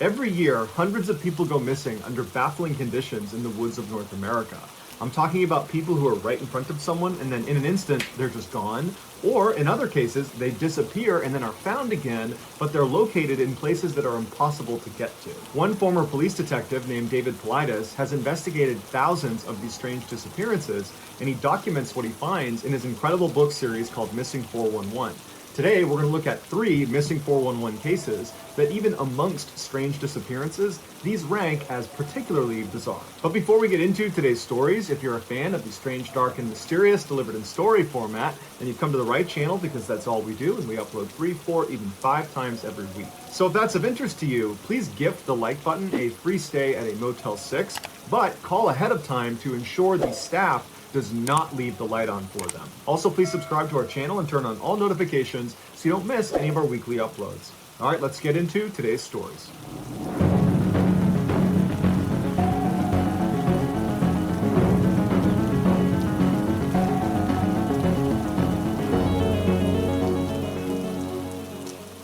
Every year, hundreds of people go missing under baffling conditions in the woods of North America. I'm talking about people who are right in front of someone and then in an instant, they're just gone. Or in other cases, they disappear and then are found again, but they're located in places that are impossible to get to. One former police detective named David Paulides has investigated thousands of these strange disappearances, and he documents what he finds in his incredible book series called Missing 411. Today, we're going to look at 3 missing 411 cases that even amongst strange disappearances, these rank as particularly bizarre. But before we get into today's stories, if you're a fan of the strange, dark, and mysterious delivered in story format, then you've come to the right channel because that's all we do, and we upload 3, 4, even 5 times every week. So if that's of interest to you, please gift the like button a free stay at a Motel 6, but call ahead of time to ensure the staff does not leave the light on for them. Also, please subscribe to our channel and turn on all notifications so you don't miss any of our weekly uploads. All right, let's get into today's stories.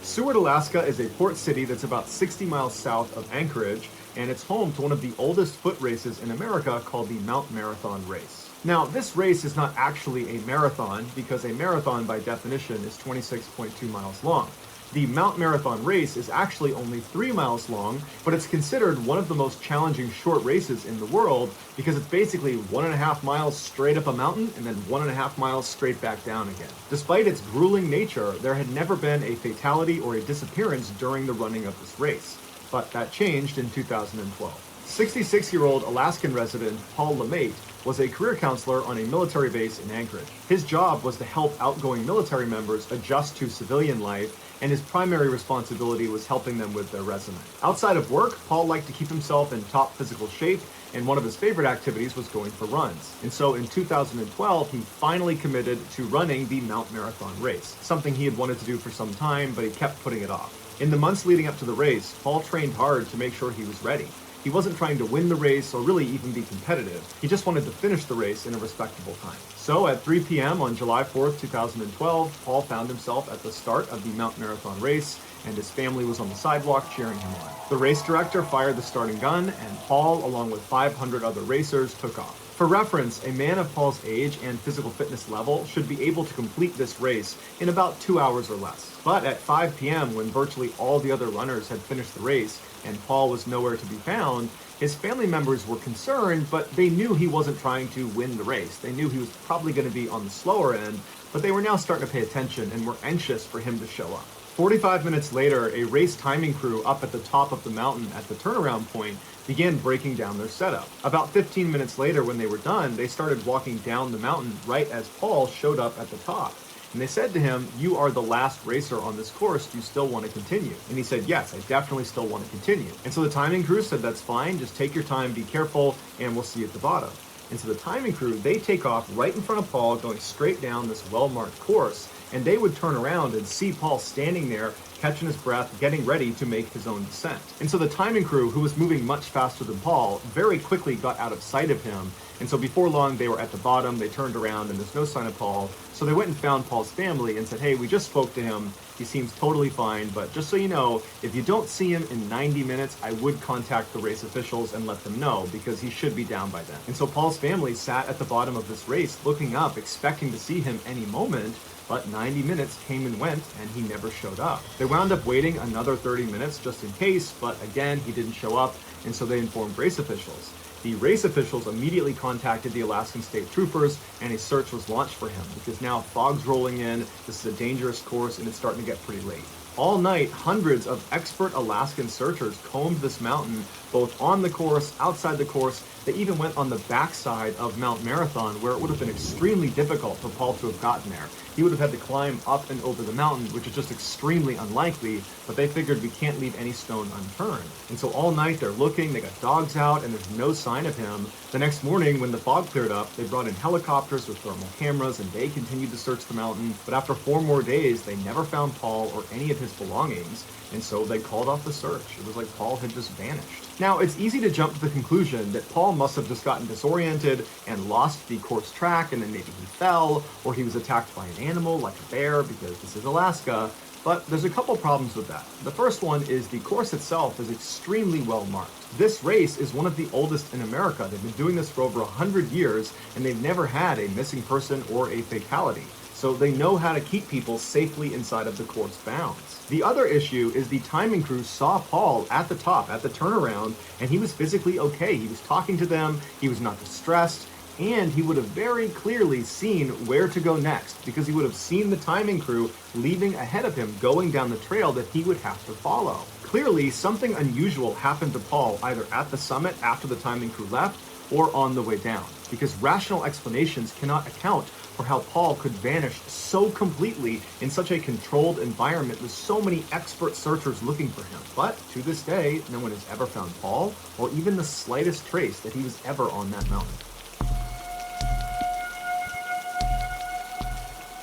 Seward, Alaska is a port city that's about 60 miles south of Anchorage, and it's home to one of the oldest foot races in America called the Mount Marathon Race. Now, this race is not actually a marathon because a marathon by definition is 26.2 miles long. The Mount Marathon Race is actually only 3 miles long, but it's considered one of the most challenging short races in the world because it's basically 1.5 miles straight up a mountain and then 1.5 miles straight back down again. Despite its grueling nature, there had never been a fatality or a disappearance during the running of this race, but that changed in 2012. 66-year-old Alaskan resident Paul LeMaitre was a career counselor on a military base in Anchorage. His job was to help outgoing military members adjust to civilian life, and his primary responsibility was helping them with their resume. Outside of work, Paul liked to keep himself in top physical shape, and one of his favorite activities was going for runs. And so in 2012, he finally committed to running the Mount Marathon Race, something he had wanted to do for some time, but he kept putting it off. In the months leading up to the race, Paul trained hard to make sure he was ready. He wasn't trying to win the race or really even be competitive. He just wanted to finish the race in a respectable time. So at 3 p.m. on July 4th, 2012, Paul found himself at the start of the Mount Marathon Race, and his family was on the sidewalk cheering him on. The race director fired the starting gun, and Paul, along with 500 other racers, took off. For reference, a man of Paul's age and physical fitness level should be able to complete this race in about 2 hours or less. But at 5 p.m., when virtually all the other runners had finished the race and Paul was nowhere to be found, his family members were concerned, but they knew he wasn't trying to win the race. They knew he was probably going to be on the slower end, but they were now starting to pay attention and were anxious for him to show up. 45 minutes later, a race timing crew up at the top of the mountain at the turnaround point began breaking down their setup. About 15 minutes later, when they were done, they started walking down the mountain right as Paul showed up at the top. And they said to him, "You are the last racer on this course. Do you still want to continue?" And he said, "Yes, I definitely still want to continue." And so the timing crew said, "That's fine. Just take your time, be careful, and we'll see you at the bottom." And so the timing crew, they take off right in front of Paul, going straight down this well-marked course. And they would turn around and see Paul standing there, catching his breath, getting ready to make his own descent. And so the timing crew, who was moving much faster than Paul, very quickly got out of sight of him. And so before long, they were at the bottom, they turned around, and there's no sign of Paul. So they went and found Paul's family and said, "Hey, we just spoke to him. He seems totally fine, but just so you know, if you don't see him in 90 minutes, I would contact the race officials and let them know, because he should be down by then." And so Paul's family sat at the bottom of this race, looking up, expecting to see him any moment. But 90 minutes came and went, and he never showed up. They wound up waiting another 30 minutes just in case, but again, he didn't show up, and so they informed race officials. The race officials immediately contacted the Alaskan State Troopers, and a search was launched for him, because now fog's rolling in, this is a dangerous course, and it's starting to get pretty late. All night, hundreds of expert Alaskan searchers combed this mountain, both on the course, outside the course. They even went on the backside of Mount Marathon, where it would have been extremely difficult for Paul to have gotten there. He would have had to climb up and over the mountain, which is just extremely unlikely, but they figured we can't leave any stone unturned. And so all night they're looking, they got dogs out, and there's no sign of him. The next morning, when the fog cleared up, they brought in helicopters with thermal cameras, and they continued to search the mountain. But after 4 more days, they never found Paul or any of his belongings, and so they called off the search. It was like Paul had just vanished. Now, it's easy to jump to the conclusion that Paul must have just gotten disoriented and lost the course track, and then maybe he fell, or he was attacked by an animal like a bear, because this is Alaska. But there's a couple problems with that. The first one is the course itself is extremely well marked. This race is one of the oldest in America. They've been doing this for over 100 years, and they've never had a missing person or a fatality. So they know how to keep people safely inside of the course bounds. The other issue is the timing crew saw Paul at the top, at the turnaround, and he was physically okay. He was talking to them, he was not distressed, and he would have very clearly seen where to go next, because he would have seen the timing crew leaving ahead of him, going down the trail that he would have to follow. Clearly, something unusual happened to Paul either at the summit after the timing crew left or on the way down, because rational explanations cannot account for how Paul could vanish so completely in such a controlled environment with so many expert searchers looking for him. But to this day, no one has ever found Paul or even the slightest trace that he was ever on that mountain.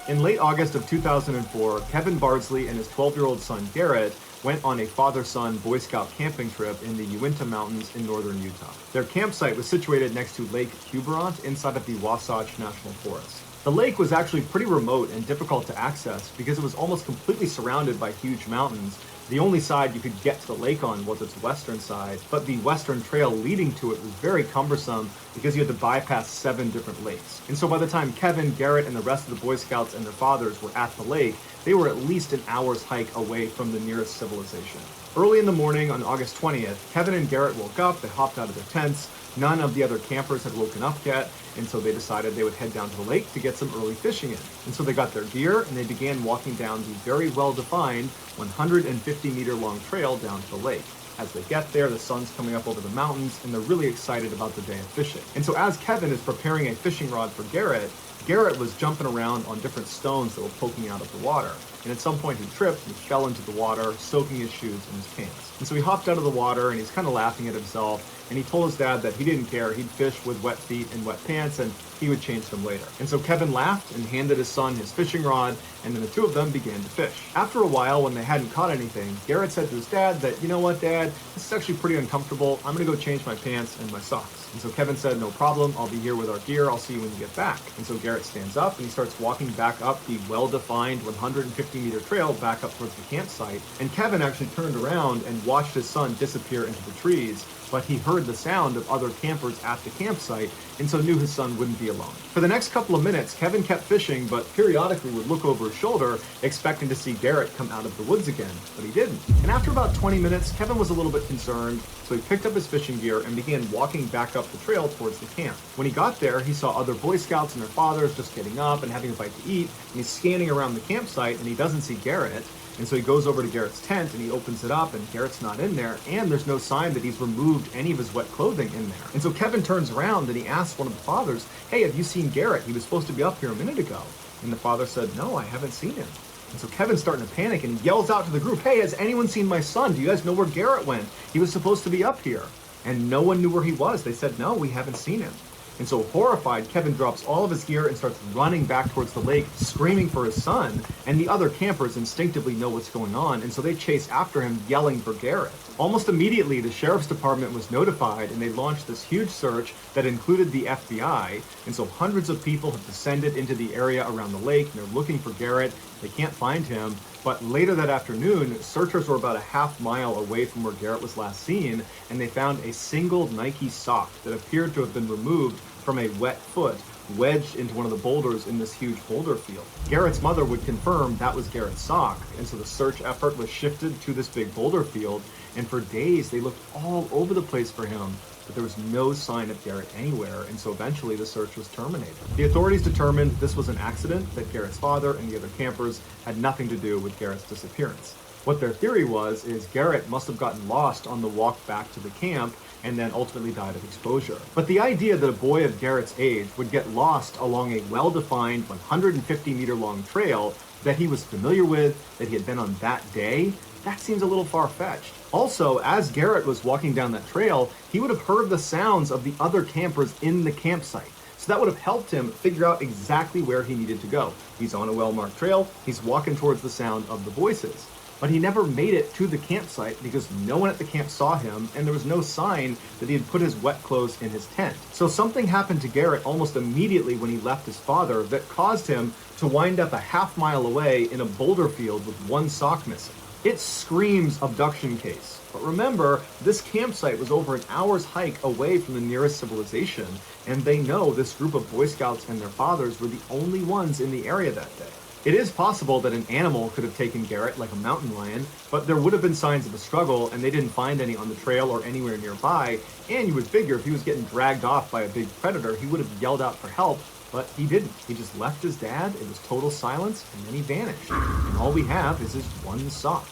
In late August of 2004, Kevin Bardsley and his 12-year-old son Garrett went on a father-son Boy Scout camping trip in the Uinta Mountains in northern Utah. Their campsite was situated next to Lake Huberont inside of the Wasatch National Forest. The lake was actually pretty remote and difficult to access because it was almost completely surrounded by huge mountains. The only side you could get to the lake on was its western side, but the western trail leading to it was very cumbersome because you had to bypass 7 different lakes. And so by the time Kevin, Garrett, and the rest of the Boy Scouts and their fathers were at the lake, they were at least an hour's hike away from the nearest civilization. Early in the morning on August 20th, Kevin and Garrett woke up, they hopped out of their tents. None of the other campers had woken up yet, and so they decided they would head down to the lake to get some early fishing in. And so they got their gear, and they began walking down the very well-defined 150-meter long trail down to the lake. As they get there, the sun's coming up over the mountains, and they're really excited about the day of fishing. And so as Kevin is preparing a fishing rod for Garrett, Garrett was jumping around on different stones that were poking out of the water. And at some point he tripped and fell into the water, soaking his shoes and his pants. And so he hopped out of the water and he's kind of laughing at himself. And he told his dad that he didn't care. He'd fish with wet feet and wet pants and he would change them later. And so Kevin laughed and handed his son his fishing rod, and then the two of them began to fish. After a while, when they hadn't caught anything, Garrett said to his dad that, "You know what, Dad, this is actually pretty uncomfortable. I'm gonna go change my pants and my socks." And so Kevin said, "No problem, I'll be here with our gear. I'll see you when you get back." And so Garrett stands up and he starts walking back up the well-defined 150-meter trail back up towards the campsite. And Kevin actually turned around and watched his son disappear into the trees, but he heard the sound of other campers at the campsite, and so knew his son wouldn't be alone. For the next couple of minutes, Kevin kept fishing, but periodically would look over his shoulder, expecting to see Garrett come out of the woods again, but he didn't. And after about 20 minutes, Kevin was a little bit concerned, so he picked up his fishing gear and began walking back up the trail towards the camp. When he got there, he saw other Boy Scouts and their fathers just getting up and having a bite to eat, and he's scanning around the campsite, and he doesn't see Garrett. And so he goes over to Garrett's tent and he opens it up, and Garrett's not in there, and there's no sign that he's removed any of his wet clothing in there. And so Kevin turns around and he asks one of the fathers, "Hey, have you seen Garrett? He was supposed to be up here a minute ago." And the father said, "No, I haven't seen him." And so Kevin's starting to panic and he yells out to the group, "Hey, has anyone seen my son? Do you guys know where Garrett went? He was supposed to be up here." And no one knew where he was. They said, "No, we haven't seen him." And so horrified, Kevin drops all of his gear and starts running back towards the lake, screaming for his son. And the other campers instinctively know what's going on, and so they chase after him, yelling for Garrett. Almost immediately, the sheriff's department was notified, and they launched this huge search that included the FBI. And so hundreds of people have descended into the area around the lake, and they're looking for Garrett. They can't find him. But later that afternoon, searchers were about a half mile away from where Garrett was last seen, and they found a single Nike sock that appeared to have been removed from a wet foot, wedged into one of the boulders in this huge boulder field. Garrett's mother would confirm that was Garrett's sock, and so the search effort was shifted to this big boulder field, and for days they looked all over the place for him, but there was no sign of Garrett anywhere, and so eventually the search was terminated. The authorities determined this was an accident, that Garrett's father and the other campers had nothing to do with Garrett's disappearance. What their theory was is Garrett must have gotten lost on the walk back to the camp and then ultimately died of exposure. But the idea that a boy of Garrett's age would get lost along a well-defined 150-meter long trail that he was familiar with, that he had been on that day, that seems a little far-fetched. Also, as Garrett was walking down that trail, he would have heard the sounds of the other campers in the campsite. So that would have helped him figure out exactly where he needed to go. He's on a well-marked trail, he's walking towards the sound of the voices. but he never made it to the campsite because no one at the camp saw him and there was no sign that he had put his wet clothes in his tent. So something happened to Garrett almost immediately when he left his father that caused him to wind up a half-mile away in a boulder field with one sock missing. It screams abduction case. But remember, this campsite was over an hour's hike away from the nearest civilization, and they know this group of Boy Scouts and their fathers were the only ones in the area that day. It is possible that an animal could have taken Garrett, like a mountain lion, but there would have been signs of a struggle, and they didn't find any on the trail or anywhere nearby, and you would figure if he was getting dragged off by a big predator, he would have yelled out for help, but he didn't. He just left his dad, it was total silence, and then he vanished. And all we have is his one sock.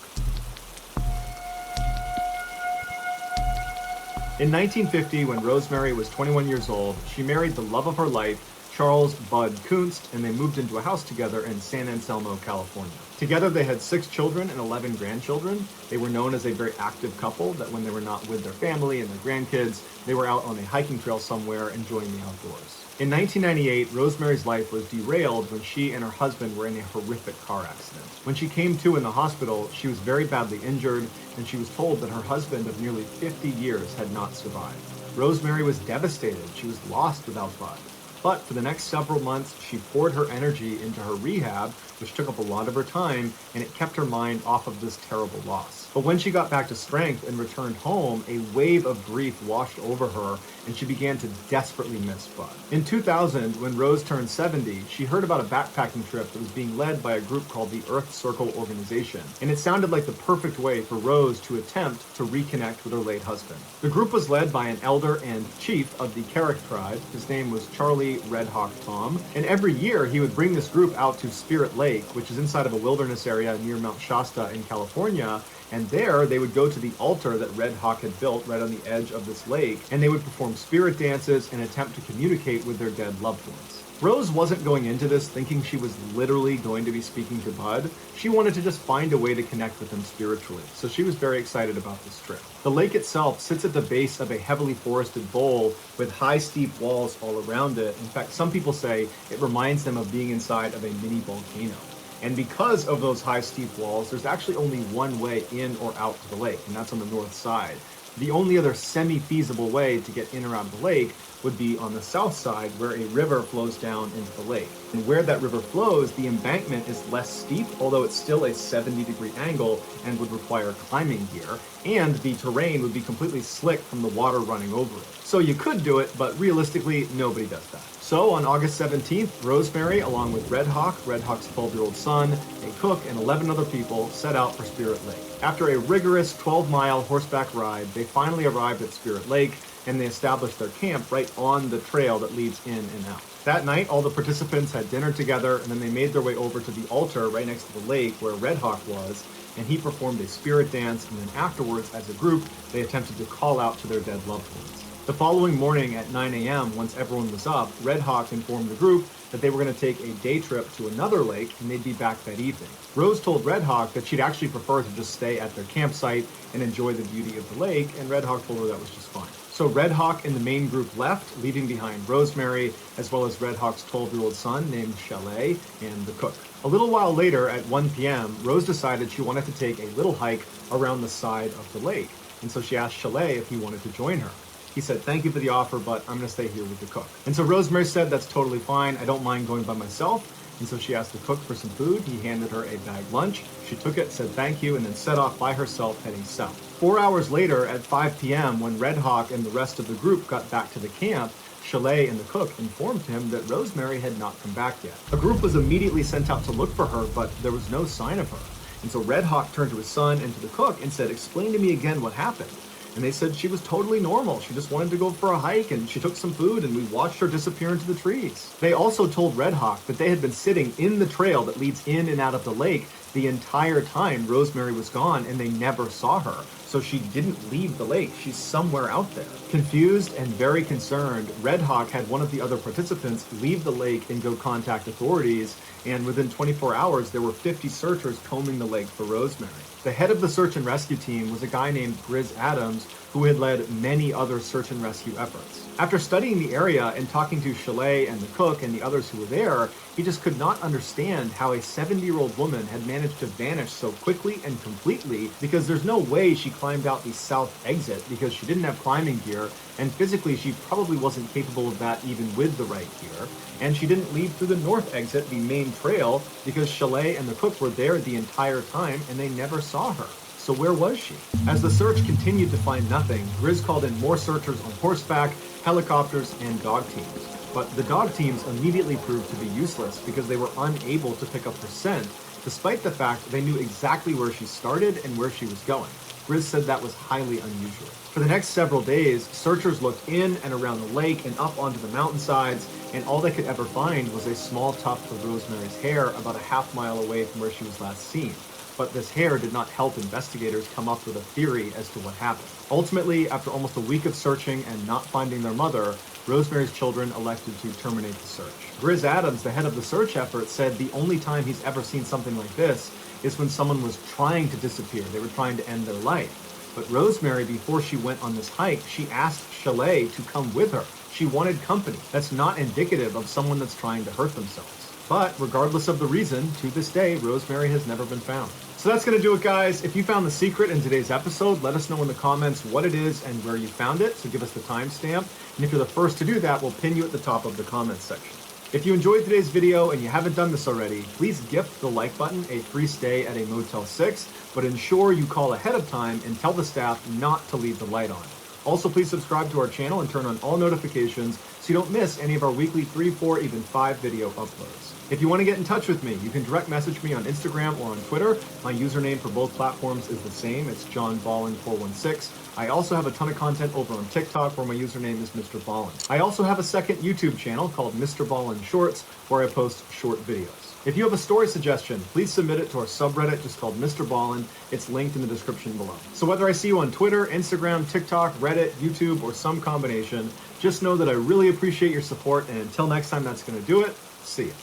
In 1950, when Rosemary was 21 years old, she married the love of her life, Charles Bud Kunst, and they moved into a house together in San Anselmo, California. Together they had 6 children and 11 grandchildren. They were known as a very active couple, that when they were not with their family and their grandkids, they were out on a hiking trail somewhere enjoying the outdoors. In 1998, Rosemary's life was derailed when she and her husband were in a horrific car accident. When she came to in the hospital, she was very badly injured, and she was told that her husband of nearly 50 years had not survived. Rosemary was devastated. She was lost without Bud. But for the next several months, she poured her energy into her rehab, which took up a lot of her time, and it kept her mind off of this terrible loss. But when she got back to strength and returned home, a wave of grief washed over her, and she began to desperately miss Bud. In 2000, when Rose turned 70, she heard about a backpacking trip that was being led by a group called the Earth Circle Organization, and it sounded like the perfect way for Rose to attempt to reconnect with her late husband. The group was led by an elder and chief of the Carrick tribe. His name was Charlie Red Hawk Tom, and every year he would bring this group out to Spirit Lake, which is inside of a wilderness area near Mount Shasta in California, and there they would go to the altar that Red Hawk had built right on the edge of this lake, and they would perform spirit dances and attempt to communicate with their dead loved ones. Rose wasn't going into this thinking she was literally going to be speaking to Bud. She wanted to just find a way to connect with him spiritually, so she was very excited about this trip. The lake itself sits at the base of a heavily forested bowl with high, steep walls all around it. In fact, some people say it reminds them of being inside of a mini volcano. And because of those high, steep walls, there's actually only one way in or out to the lake, and that's on the north side. The only other semi-feasible way to get in or out of the lake would be on the south side, where a river flows down into the lake. And where that river flows, the embankment is less steep, although it's still a 70-degree angle and would require climbing gear, and the terrain would be completely slick from the water running over it. So you could do it, but realistically, nobody does that. So on August 17th, Rosemary, along with Red Hawk's 12-year-old son, a cook, and 11 other people, set out for Spirit Lake. After a rigorous 12-mile horseback ride, they finally arrived at Spirit Lake, and they established their camp right on the trail that leads in and out. That night, all the participants had dinner together, and then they made their way over to the altar right next to the lake where Red Hawk was, and he performed a spirit dance, and then afterwards, as a group, they attempted to call out to their dead loved ones. The following morning at 9 a.m., once everyone was up, Red Hawk informed the group that they were going to take a day trip to another lake, and they'd be back that evening. Rose told Red Hawk that she'd actually prefer to just stay at their campsite and enjoy the beauty of the lake, and Red Hawk told her that was just fine. So Red Hawk and the main group left, leaving behind Rosemary, as well as Red Hawk's 12-year-old son named Chalet, and the cook. A little while later, at 1 p.m., Rose decided she wanted to take a little hike around the side of the lake, and so she asked Chalet if he wanted to join her. He said, "Thank you for the offer, but I'm going to stay here with the cook." And so Rosemary said, "That's totally fine. I don't mind going by myself." And so she asked the cook for some food. He handed her a bagged lunch. She took it, said thank you, and then set off by herself heading south. 4 hours later, at 5 p.m., when Red Hawk and the rest of the group got back to the camp, Chalet and the cook informed him that Rosemary had not come back yet. A group was immediately sent out to look for her, but there was no sign of her. And so Red Hawk turned to his son and to the cook and said, "Explain to me again what happened." And they said she was totally normal. She just wanted to go for a hike, and she took some food, and we watched her disappear into the trees. They also told Red Hawk that they had been sitting in the trail that leads in and out of the lake the entire time Rosemary was gone, and they never saw her. So she didn't leave the lake. She's somewhere out there. Confused and very concerned, Red Hawk had one of the other participants leave the lake and go contact authorities, and within 24 hours, there were 50 searchers combing the lake for Rosemary. The head of the search and rescue team was a guy named Grizz Adams, who had led many other search and rescue efforts. After studying the area and talking to Chalet and the cook and the others who were there, He just could not understand how a 70-year-old woman had managed to vanish so quickly and completely, because there's no way she climbed out the south exit because she didn't have climbing gear, and physically she probably wasn't capable of that even with the right gear. And she didn't leave through the north exit, the main trail, because Chalet and the cook were there the entire time and they never saw her. So where was she? As the search continued to find nothing, Grizz called in more searchers on horseback, helicopters, and dog teams. But the dog teams immediately proved to be useless because they were unable to pick up her scent, despite the fact they knew exactly where she started and where she was going. Grizz said that was highly unusual. For the next several days, searchers looked in and around the lake and up onto the mountainsides, and all they could ever find was a small tuft of Rosemary's hair about a half-mile away from where she was last seen. But this hair did not help investigators come up with a theory as to what happened. Ultimately, after almost a week of searching and not finding their mother, Rosemary's children elected to terminate the search. Grizz Adams, the head of the search effort, said the only time he's ever seen something like this is when someone was trying to disappear. They were trying to end their life. But Rosemary, before she went on this hike, she asked Chalet to come with her. She wanted company. That's not indicative of someone that's trying to hurt themselves. But regardless of the reason, to this day, Rosemary has never been found. So that's going to do it, guys. If you found the secret in today's episode, let us know in the comments what it is and where you found it. So give us the timestamp. And if you're the first to do that, we'll pin you at the top of the comments section. If you enjoyed today's video and you haven't done this already, please gift the like button a free stay at a Motel 6, but ensure you call ahead of time and tell the staff not to leave the light on. Also, please subscribe to our channel and turn on all notifications so you don't miss any of our weekly 3, 4, even 5 video uploads. If you want to get in touch with me, you can direct message me on Instagram or on Twitter. My username for both platforms is the same. It's JohnBallin416. I also have a ton of content over on TikTok where my username is Mr. Ballin. I also have a second YouTube channel called Mr. Ballin Shorts where I post short videos. If you have a story suggestion, please submit it to our subreddit just called Mr. Ballin. It's linked in the description below. So whether I see you on Twitter, Instagram, TikTok, Reddit, YouTube, or some combination, just know that I really appreciate your support, and until next time, that's going to do it. See ya.